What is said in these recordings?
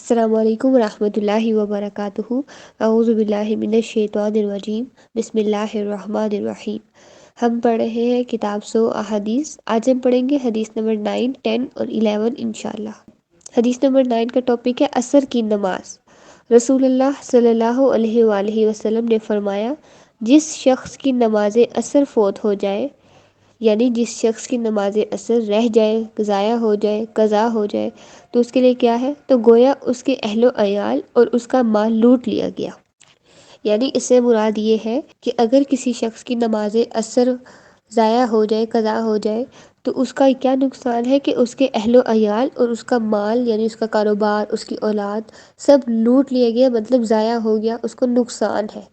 السلام علیکم ورحمۃ اللہ وبرکاتہ۔ اعوذ باللہ من الشیطان الرجیم، بسم اللہ الرحمن الرحیم۔ ہم پڑھ رہے ہیں کتاب سو احادیث۔ آج ہم پڑھیں گے حدیث نمبر 9، 10 اور 11 انشاءاللہ۔ حدیث نمبر 9 کا ٹاپک ہے عصر کی نماز۔ رسول اللہ صلی اللہ علیہ وآلہ وسلم نے فرمایا، جس شخص کی نماز عصر فوت ہو جائے، یعنی جس شخص کی نماز عصر رہ جائے، ضائع ہو جائے، قضا ہو جائے، تو اس کے لیے کیا ہے؟ تو گویا اس کے اہل و عیال اور اس کا مال لوٹ لیا گیا۔ یعنی اس سے مراد یہ ہے کہ اگر کسی شخص کی نماز عصر ضائع ہو جائے، قضا ہو جائے، تو اس کا کیا نقصان ہے کہ اس کے اہل و عیال اور اس کا مال، یعنی اس کا کاروبار، اس کی اولاد سب لوٹ لیا گیا، مطلب ضائع ہو گیا، اس کو نقصان ہے۔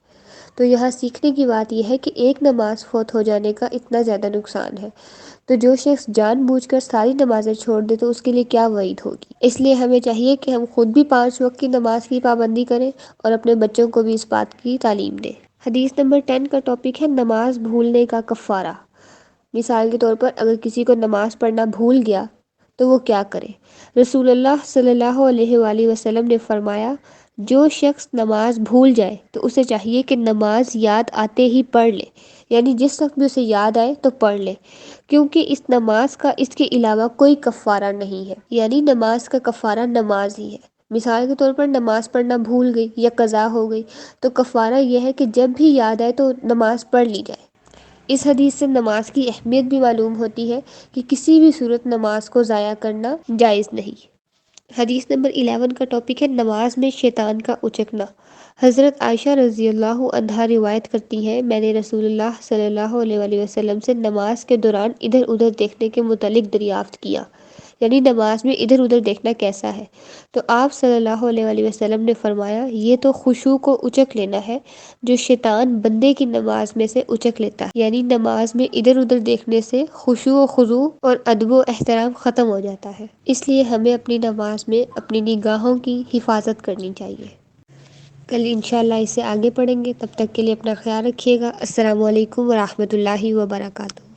تو یہاں سیکھنے کی بات یہ ہے کہ ایک نماز فوت ہو جانے کا اتنا زیادہ نقصان ہے، تو جو شخص جان بوجھ کر ساری نمازیں چھوڑ دے تو اس کے لیے کیا وعید ہوگی۔ اس لیے ہمیں چاہیے کہ ہم خود بھی 5 وقت کی نماز کی پابندی کریں اور اپنے بچوں کو بھی اس بات کی تعلیم دیں۔ حدیث نمبر 10 کا ٹاپک ہے نماز بھولنے کا کفارہ۔ مثال کے طور پر اگر کسی کو نماز پڑھنا بھول گیا تو وہ کیا کرے؟ رسول اللہ صلی اللہ علیہ وآلہ وسلم نے فرمایا، جو شخص نماز بھول جائے تو اسے چاہیے کہ نماز یاد آتے ہی پڑھ لے، یعنی جس وقت بھی اسے یاد آئے تو پڑھ لے، کیونکہ اس نماز کا اس کے علاوہ کوئی کفارہ نہیں ہے، یعنی نماز کا کفارہ نماز ہی ہے۔ مثال کے طور پر نماز پڑھنا بھول گئی یا قضا ہو گئی تو کفارہ یہ ہے کہ جب بھی یاد آئے تو نماز پڑھ لی جائے۔ اس حدیث سے نماز کی اہمیت بھی معلوم ہوتی ہے کہ کسی بھی صورت نماز کو ضائع کرنا جائز نہیں۔ حدیث نمبر 11 کا ٹاپک ہے نماز میں شیطان کا اچکنا۔ حضرت عائشہ رضی اللہ عنہا روایت کرتی ہیں، میں نے رسول اللہ صلی اللہ علیہ وآلہ وسلم سے نماز کے دوران ادھر ادھر دیکھنے کے متعلق دریافت کیا، یعنی نماز میں ادھر ادھر دیکھنا کیسا ہے؟ تو آپ صلی اللہ علیہ وآلہ وسلم نے فرمایا، یہ تو خشوع کو اچک لینا ہے جو شیطان بندے کی نماز میں سے اچک لیتا ہے، یعنی نماز میں ادھر ادھر دیکھنے سے خشوع و خضوع اور ادب و احترام ختم ہو جاتا ہے، اس لیے ہمیں اپنی نماز میں اپنی نگاہوں کی حفاظت کرنی چاہیے۔ کل انشاءاللہ اس سے آگے پڑھیں گے، تب تک کے لیے اپنا خیال رکھیے گا۔ السلام علیکم ورحمۃ اللہ وبرکاتہ۔